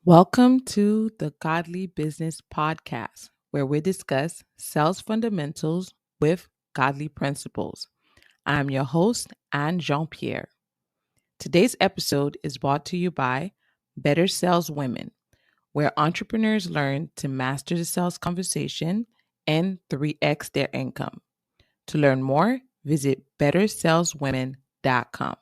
Welcome to the Godly Business Podcast, where we discuss sales fundamentals with godly principles. I'm your host, Anne Jean Pierre. Today's episode is brought to you by Better Sales Women, where entrepreneurs learn to master the sales conversation and 3x their income. To learn more, visit bettersaleswomen.com.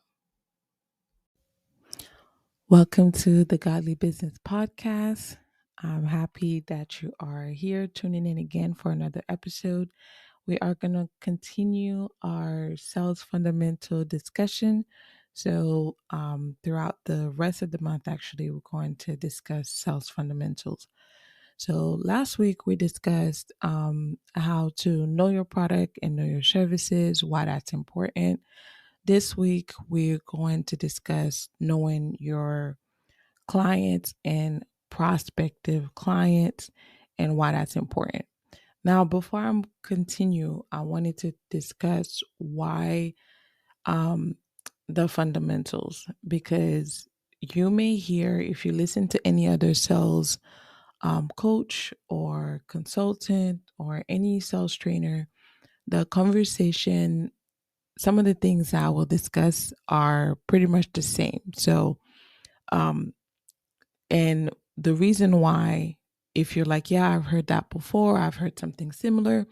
Welcome to the Godly Business Podcast. I'm happy that you are here tuning in again for another episode. We are going to continue our sales fundamental discussion. So, throughout the rest of the month, actually, we're going to discuss sales fundamentals. So, last week we discussed how to know your product and know your services, why that's important. This week, we're going to discuss knowing your clients and prospective clients and why that's important. Now, before I continue, I wanted to discuss why um, the fundamentals, because you may hear, if you listen to any other sales coach or consultant or any sales trainer, the conversation, some of the things I will discuss are pretty much the same. So, um, and the reason why, if you're like, yeah, I've heard that before, I've heard something similar,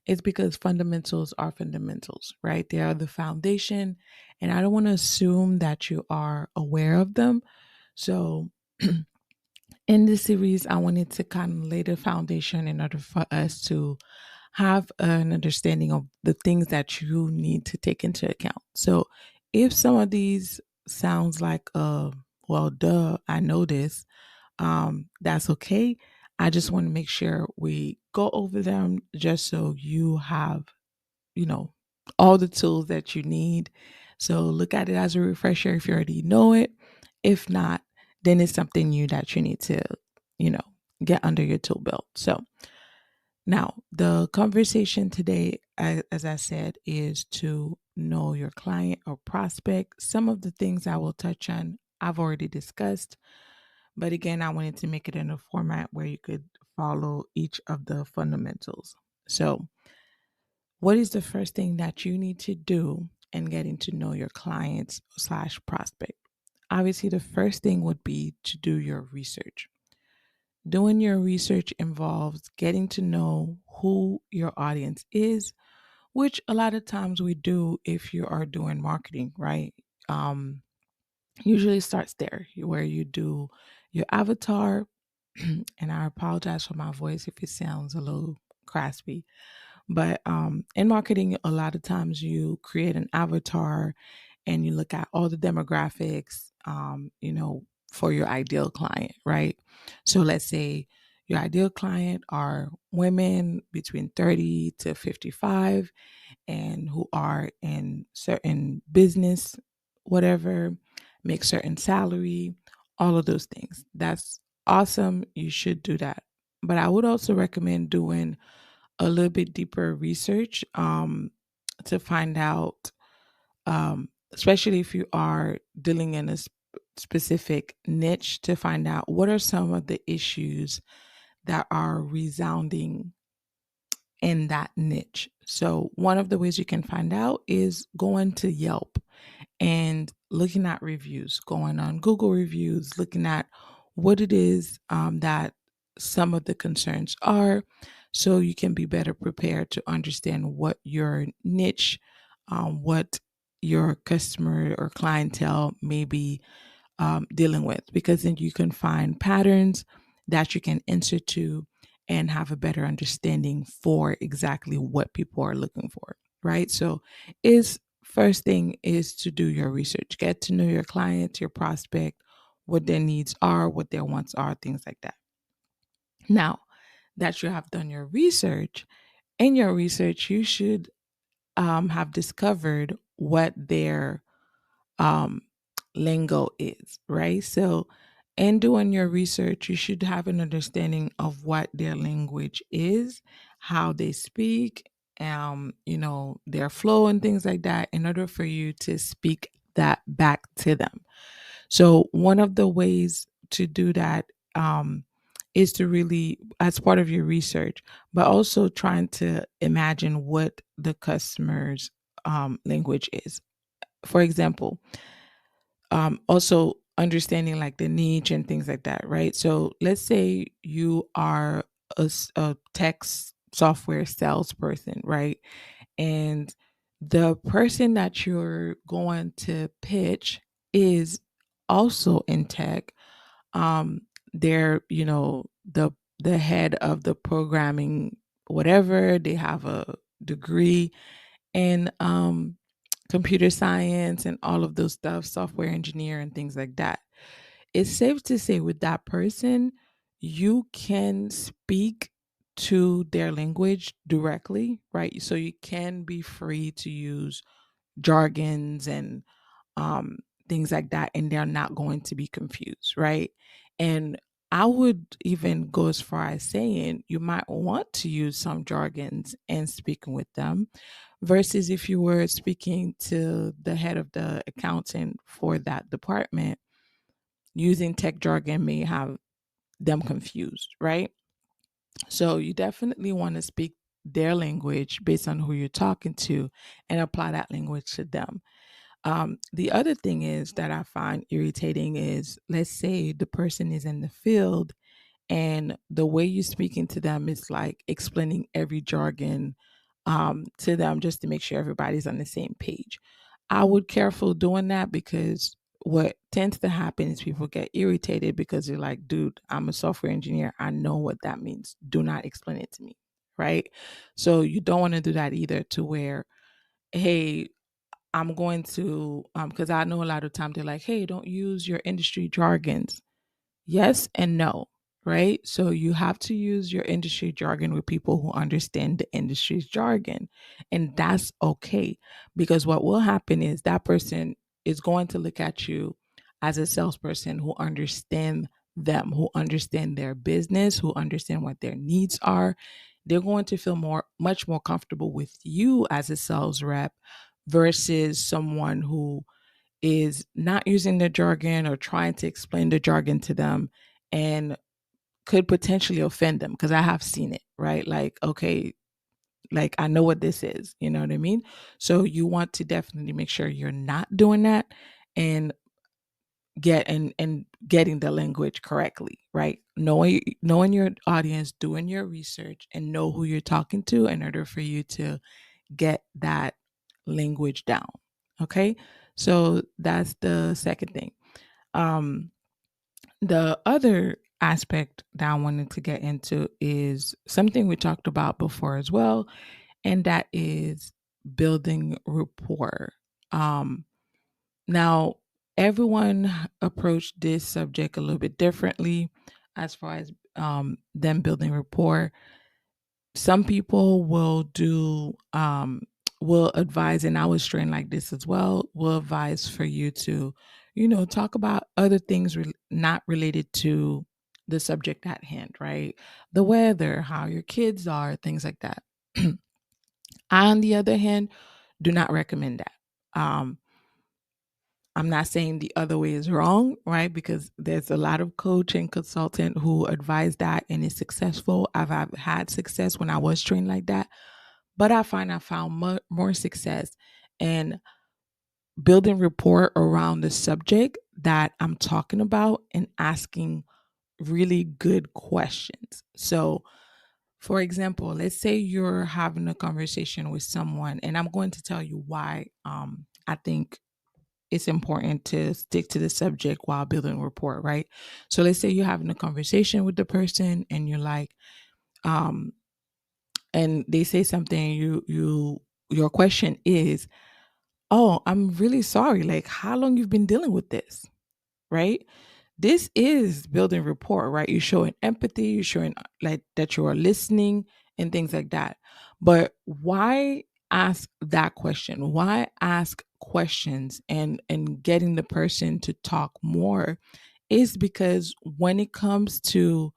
it's because fundamentals are fundamentals, right? They are the foundation. And I don't want to assume that you are aware of them. So, in this series, I wanted to kind of lay the foundation in order for us to have an understanding of the things that you need to take into account. So, if some of these sounds like, well, duh, I know this, that's okay. I just want to make sure we go over them just so you have, you know, all the tools that you need. So look at it as a refresher if you already know it. If not, then it's something new that you need to, you know, get under your tool belt. So now the conversation today, as I said, is to know your client or prospect. Some of the things I will touch on, I've already discussed. But again, I wanted to make it in a format where you could follow each of the fundamentals. So, what is the first thing that you need to do in getting to know your clients slash prospect? Obviously, the first thing would be to do your research. Doing your research involves getting to know who your audience is, which a lot of times we do if you are doing marketing, right? Um, Usually starts there where you do your avatar. And I apologize for my voice if it sounds a little raspy. But in marketing, a lot of times you create an avatar and you look at all the demographics, for your ideal client, right? So let's say your ideal client are women between 30 to 55 and who are in certain business, whatever, make certain salary, all of those things. That's awesome. You should do that. But I would also recommend doing a little bit deeper research to find out, especially if you are dealing in a specific niche, to find out what are some of the issues that are resounding in that niche. So, one of the ways you can find out is going to Yelp and looking at reviews, going on Google reviews, looking at what it is that some of the concerns are, so you can be better prepared to understand what your niche, what your customer or clientele may be dealing with, because then you can find patterns that you can answer to and have a better understanding for exactly what people are looking for, right? So, is first thing is to do your research, get to know your clients, your prospect, what their needs are, what their wants are, things like that. Now that you have done your research, in your research, you should have discovered what their um, lingo is, right? So, in doing your research, you should have an understanding of what their language is, how they speak, their flow and things like that, in order for you to speak that back to them. So, one of the ways to do that is to really, as part of your research, but also trying to imagine what the customer's language is. For example, also understanding like the niche and things like that, right? So let's say you are a tech software salesperson, right? And the person that you're going to pitch is also in tech. um they're, the head of the programming, whatever, they have a degree in computer science and all of those stuff, software engineer and things like that. It's safe to say with that person, you can speak to their language directly, right? So you can be free to use jargons and um, things like that, and they're not going to be confused, right? And I would even go as far as saying you might want to use some jargons and speaking with them versus if you were speaking to the head of the accountant for that department, using tech jargon may have them confused, right? So you definitely want to speak their language based on who you're talking to and apply that language to them. The other thing is that I find irritating is, let's say the person is in the field and the way you're speaking to them is like explaining every jargon to them just to make sure everybody's on the same page. I would careful doing that because what tends to happen is people get irritated because they're like, dude, I'm a software engineer. I know what that means. Do not explain it to me. Right. So you don't want to do that either, to where, hey, I'm going to, because I know a lot of times they're like, hey, don't use your industry jargons. Yes and no, right? So you have to use your industry jargon with people who understand the industry's jargon. And that's okay, because what will happen is that person is going to look at you as a salesperson who understand them, who understand their business, who understand what their needs are. They're going to feel much more comfortable with you as a sales rep versus someone who is not using the jargon or trying to explain the jargon to them and could potentially offend them, because I have seen it, right? Like, okay, like I know what this is, you know what I mean? So you want to definitely make sure you're not doing that and getting the language correctly, right? Knowing your audience, doing your research and know who you're talking to in order for you to get that language down. Okay? So that's the second thing. Um, the other aspect that I wanted to get into is something we talked about before as well, and that is building rapport. Um, Now, everyone approached this subject a little bit differently as far as them building rapport. Some people will advise, and I was trained like this as well, will advise for you to, talk about other things not related to the subject at hand, right? The weather, how your kids are, things like that. I, on the other hand, do not recommend that. I'm not saying the other way is wrong, right? Because there's a lot of coach and consultant who advise that and is successful. I've had success when I was trained like that, but I found more success in building rapport around the subject that I'm talking about and asking really good questions. So, for example, let's say you're having a conversation with someone, and I'm going to tell you why I think it's important to stick to the subject while building rapport, right? So let's say you're having a conversation with the person and you're like, um, and they say something, your question is, oh, I'm really sorry. Like, how long you've been dealing with this, right? This is building rapport, right? You're showing empathy, you're showing like that you are listening and things like that. But why ask that question? Why ask questions and getting the person to talk more is because when it comes to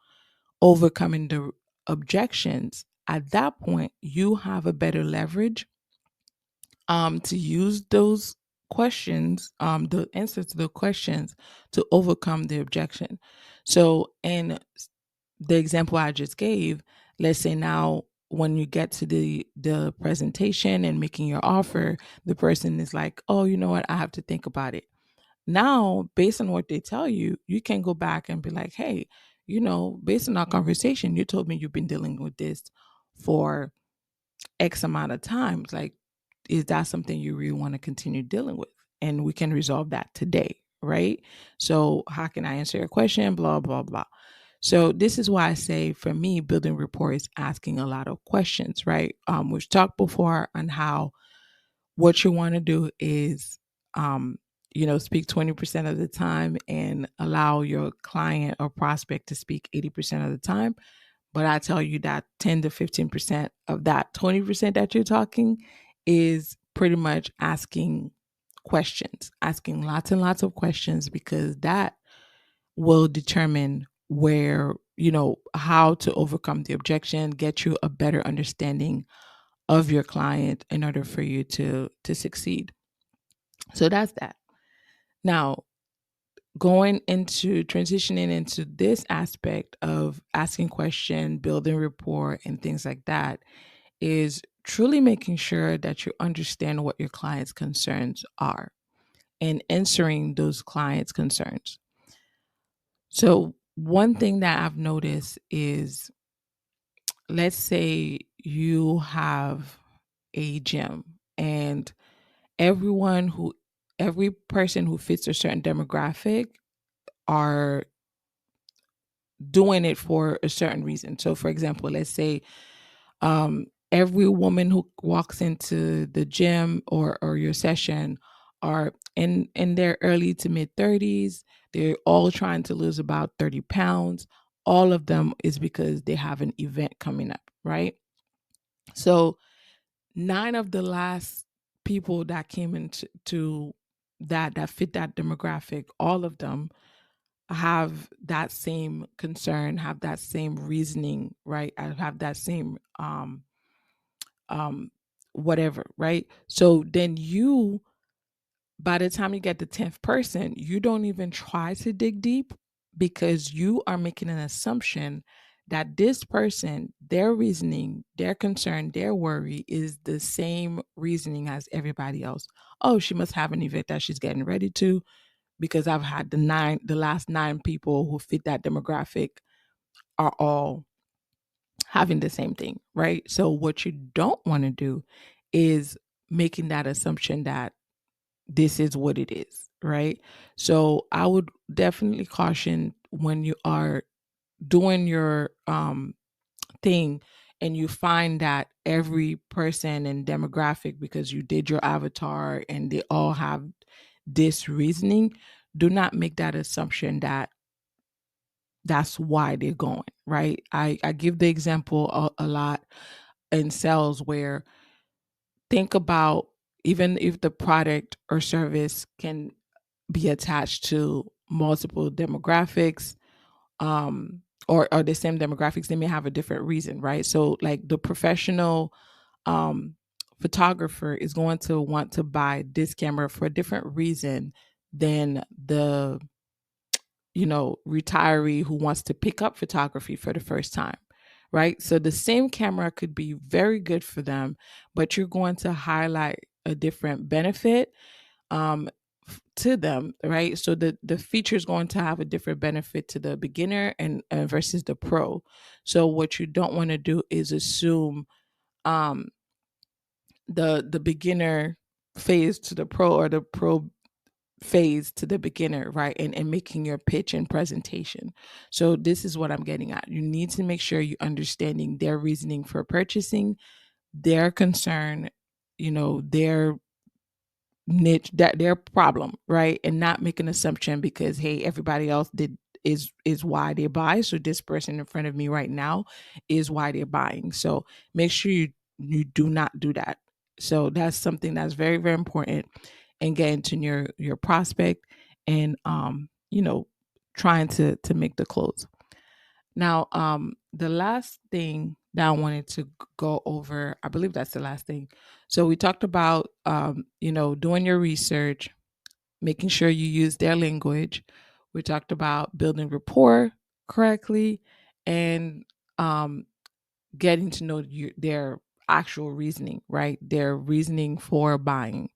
overcoming the objections, at that point you have a better leverage to use those questions, the answers to the questions to overcome the objection. So in the example I just gave, let's say now when you get to the presentation and making your offer, the person is like, "Oh, you know what? I have to think about it." Now, based on what they tell you, you can go back and be like, "Hey, based on our conversation, you told me you've been dealing with this for X amount of times. Like, is that something you really want to continue dealing with? And we can resolve that today, right? So, how can I answer your question? Blah, blah, blah." So, this is why I say for me, building rapport is asking a lot of questions, right? We've talked before on how what you want to do is, speak 20% of the time and allow your client or prospect to speak 80% of the time. But I tell you that 10 to 15% of that 20% that you're talking is pretty much asking questions, asking lots and lots of questions, because that will determine where, how to overcome the objection, get you a better understanding of your client in order for you to succeed. So that's that. Now, going into transitioning into this aspect of asking question, building rapport and things like that is truly making sure that you understand what your client's concerns are and answering those clients' concerns. So, one thing that I've noticed is, let's say you have a gym, and everyone who every person who fits a certain demographic are doing it for a certain reason. So for example, let's say every woman who walks into the gym or your session are in their early to mid 30s. They're all trying to lose about 30 pounds. All of them is because they have an event coming up, right? So 9 of the last people that came into that fit that demographic, all of them have that same concern, have that same reasoning, right? I have that same um whatever, right? So then you, by the time you get the 10th person, you don't even try to dig deep, because you are making an assumption that this person, their reasoning, their concern, their worry is the same reasoning as everybody else. Oh, she must have an event that she's getting ready to, because I've had the last 9 people who fit that demographic are all having the same thing, right? So what you don't want to do is making that assumption that this is what it is, right? So I would definitely caution, when you are doing your thing and you find that every person and demographic, because you did your avatar and they all have this reasoning, do not make that assumption that that's why they're going, right? I give the example a lot in sales, where think about, even if the product or service can be attached to multiple demographics, or the same demographics, they may have a different reason, right? So like the professional um photographer is going to want to buy this camera for a different reason than the retiree who wants to pick up photography for the first time, right? So the same camera could be very good for them, but you're going to highlight a different benefit um, to them, right? So the feature is going to have a different benefit to the beginner and versus the pro. So what you don't want to do is assume um, the beginner phase to the pro, or the pro phase to the beginner, right? And making your pitch and presentation. So this is what I'm getting at. You need to make sure you're understanding their reasoning for purchasing, their concern, their niche, that their problem, right? And not make an assumption because, hey, everybody else did is why they buy. So this person in front of me right now is why they're buying. So make sure you do not do that. So that's something that's very, very important, and getting to your prospect, and trying to make the close. Now, the last thing that I wanted to go over, I believe that's the last thing. So we talked about, doing your research, making sure you use their language. We talked about building rapport, correctly, and um, getting to know their actual reasoning, right? Their reasoning for buying.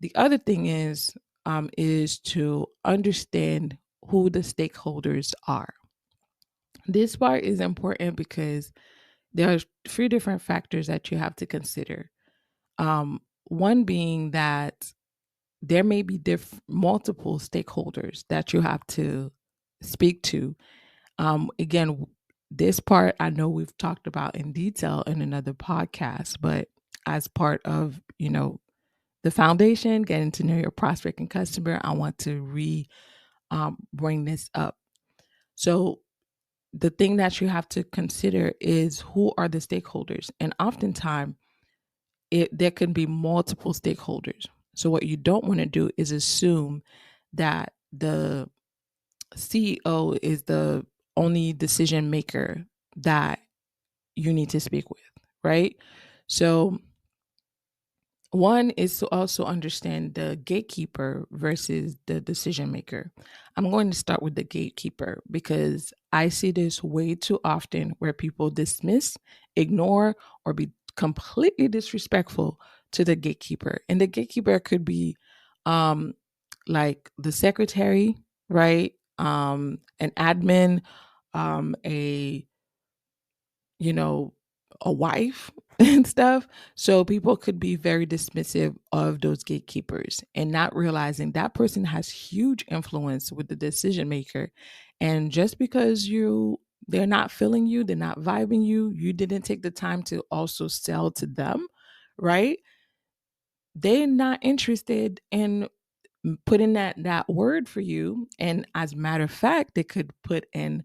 The other thing is to understand who the stakeholders are. This part is important because there are three different factors that you have to consider. One being that there may be multiple stakeholders that you have to speak to. Again, this part I know we've talked about in detail in another podcast, but as part of the foundation, getting to know your prospect and customer, I want to bring this up. So the thing that you have to consider is who are the stakeholders, and oftentimes there can be multiple stakeholders. So what you don't want to do is assume that the CEO is the only decision maker that you need to speak with, right? So one is to also understand the gatekeeper versus the decision maker. I'm going to start with the gatekeeper because I see this way too often where people dismiss, ignore, or be completely disrespectful to the gatekeeper. And the gatekeeper could be um, like the secretary, right? An admin, a you know, a wife and stuff. So people could be very dismissive of those gatekeepers and not realizing that person has huge influence with the decision maker. And just because they're not feeling you, they're not vibing you, you didn't take the time to also sell to them, right? They're not interested in putting that word for you. And as a matter of fact, they could put in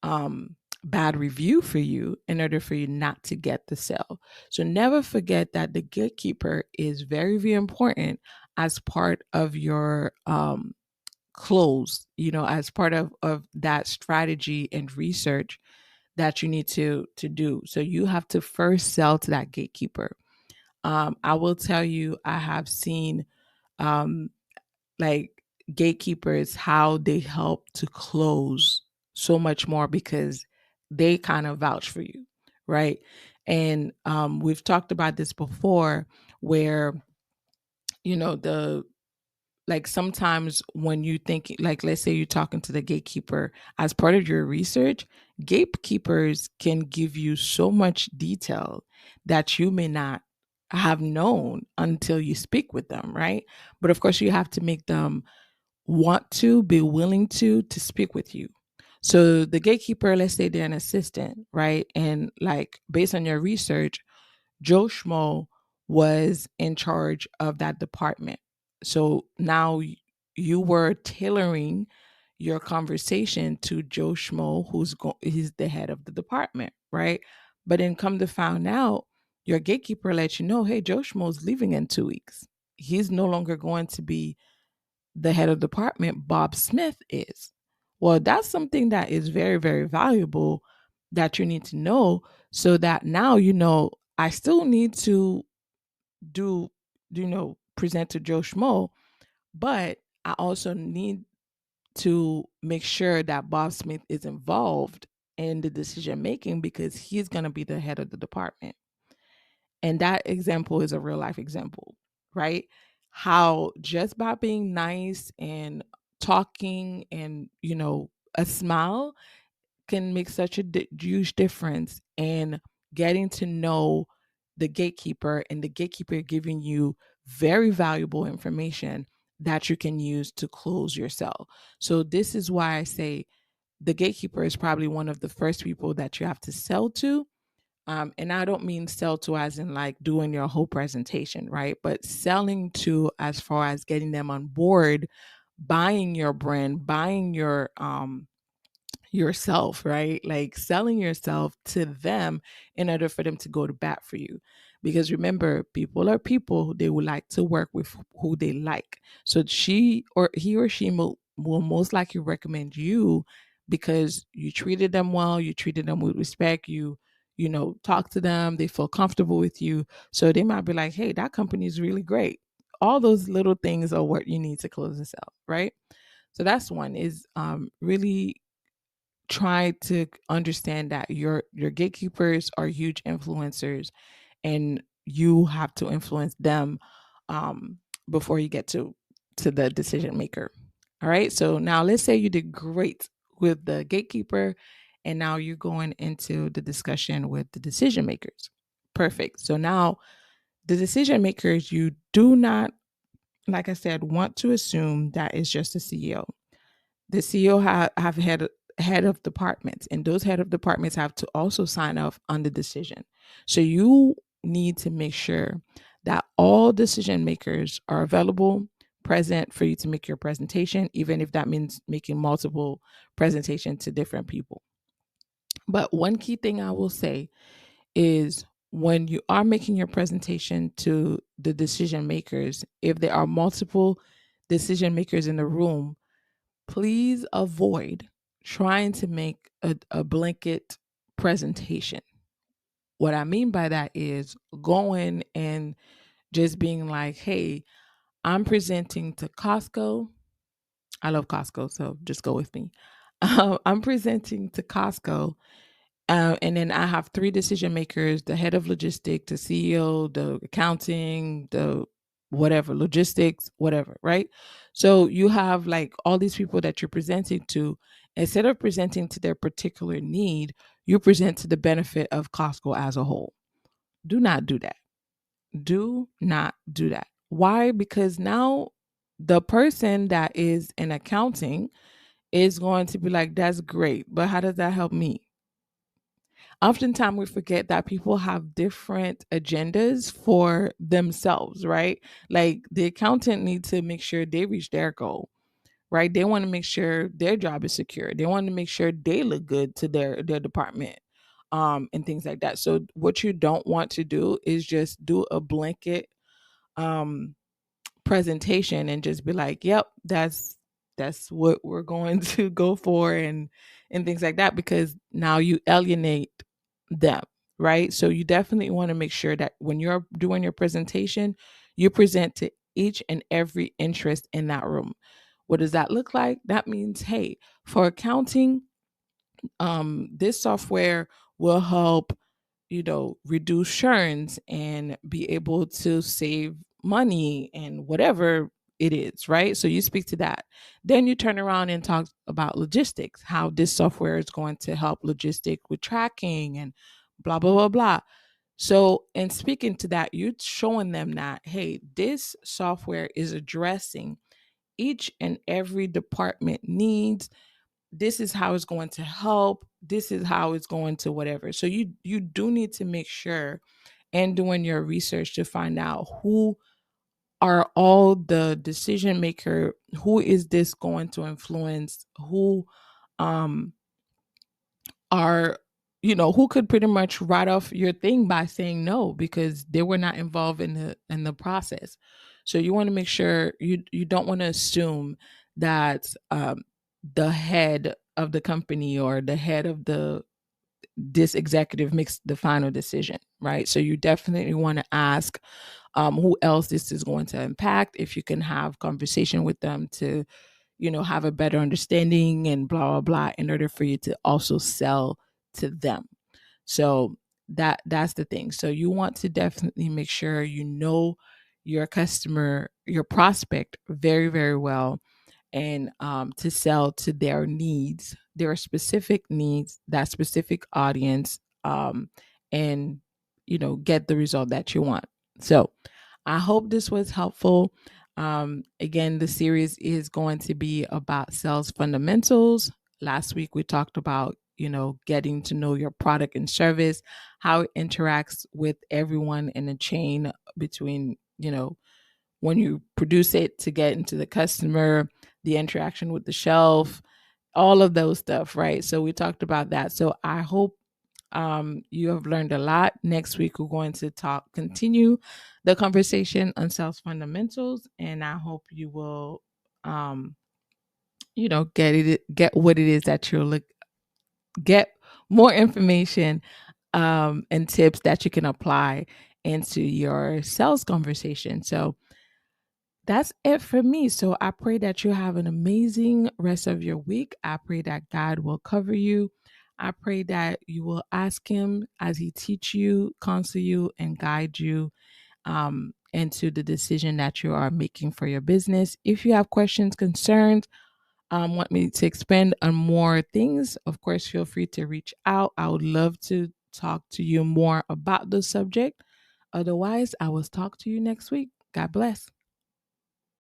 um, bad review for you in order for you not to get the sale. So never forget that the gatekeeper is very, very important as part of your close, as part of that strategy and research that you need to do. So you have to first sell to that gatekeeper. I will tell you, I have seen um, like gatekeepers how they help to close so much more because they kind of vouch for you, right? And we've talked about this before where the like sometimes when you think, like, let's say you're talking to the gatekeeper as part of your research, gatekeepers can give you so much detail that you may not have known until you speak with them, right? But of course you have to make them want to be willing to speak with you. So the gatekeeper, let's say they're an assistant, right? And like based on your research, Joe Schmo was in charge of that department. So now you were tailoring your conversation to Joe Schmo, he's the head of the department, right? But then come to find out, your gatekeeper let you know, hey, Joe Schmo's leaving in 2 weeks. He's no longer going to be the head of department. Bob Smith is. Well, that's something that is very, very valuable that you need to know so that now I still need to do, present to Joe Schmo, but I also need to make sure that Bob Smith is involved in the decision making because he's going to be the head of the department. And that example is a real life example, right? How just by being nice and talking and, a smile can make such a huge difference in getting to know the gatekeeper and the gatekeeper giving you very valuable information that you can use to close your sale. So this is why I say the gatekeeper is probably one of the first people that you have to sell to. And I don't mean sell to as in like doing your whole presentation, right? But selling to as far as getting them on board, buying your brand, buying yourself, right? Like selling yourself to them in order for them to go to bat for you. Because remember, people are people, they would like to work with who they like. So he or she will most likely recommend you because you treated them well, you treated them with respect, talk to them, they feel comfortable with you. So they might be like, hey, that company is really great. All those little things are what you need to close this out, right? So that's one is really try to understand that your gatekeepers are huge influencers, and you have to influence them um, before you get to the decision maker. All right. So now let's say you did great with the gatekeeper, and now you're going into the discussion with the decision makers. Perfect. So now the decision makers, you do not, like I said, want to assume that it's just the CEO. The CEO have head of departments, and those head of departments have to also sign off on the decision. So you need to make sure that all decision makers are available, present for you to make your presentation, even if that means making multiple presentations to different people. But one key thing I will say is, when you are making your presentation to the decision makers, if there are multiple decision makers in the room, please avoid trying to make a blanket presentation. What I mean by that is going and just being like, hey, I'm presenting to Costco. I love Costco, so just go with me. I'm presenting to Costco. And then I have three decision makers: the head of logistics, the CEO, the accounting, the whatever, logistics, whatever, right? So you have like all these people that you're presenting to. Instead of presenting to their particular need, you present to the benefit of Costco as a whole. Do not do that. Do not do that. Why? Because now the person that is in accounting is going to be like, that's great, but how does that help me? Oftentimes we forget that people have different agendas for themselves, right? Like the accountant needs to make sure they reach their goal, right? They want to make sure their job is secure. They want to make sure they look good to their department, and things like that. So what you don't want to do is just do a blanket um presentation and just be like, "Yep, that's what we're going to go for," and things like that, because now you alienate them, right? So you definitely want to make sure that when you're doing your presentation, you present to each and every interest in that room. What does that look like? That means, hey, for accounting, this software will help, reduce churns and be able to save money and whatever it is, right? So you speak to that. Then you turn around and talk about logistics, how this software is going to help logistic with tracking and blah, blah, blah, blah. So, in speaking to that, you're showing them that, hey, this software is addressing each and every department needs. This is how it's going to help. This is how it's going to whatever. So you do need to make sure and doing your research to find out who are all the decision maker, who is this going to influence, who um are, who could pretty much write off your thing by saying no because they were not involved in the process. So you want to make sure you don't want to assume that the head of the company or the head of this executive makes the final decision, right? So you definitely want to ask who else this is going to impact. If you can have conversation with them to, have a better understanding and blah blah blah, in order for you to also sell to them. So that's the thing. So you want to definitely make sure you know your customer, your prospect very very well, and to sell to their needs, their specific needs, that specific audience, and get the result that you want. So I hope this was helpful. Again, the series is going to be about sales fundamentals. Last week we talked about getting to know your product and service, how it interacts with everyone in the chain between when you produce it to get into the customer, the interaction with the shelf, all of those stuff, right? So we talked about that. So I hope you have learned a lot. Next week we're going to continue the conversation on sales fundamentals, and I hope you will, get what it is that you're get more information and tips that you can apply into your sales conversation. So that's it for me. So I pray that you have an amazing rest of your week. I pray that God will cover you. I pray that you will ask him as he teach you, counsel you, and guide you into the decision that you are making for your business. If you have questions, concerns, want me to expand on more things, of course, feel free to reach out. I would love to talk to you more about the subject. Otherwise, I will talk to you next week. God bless.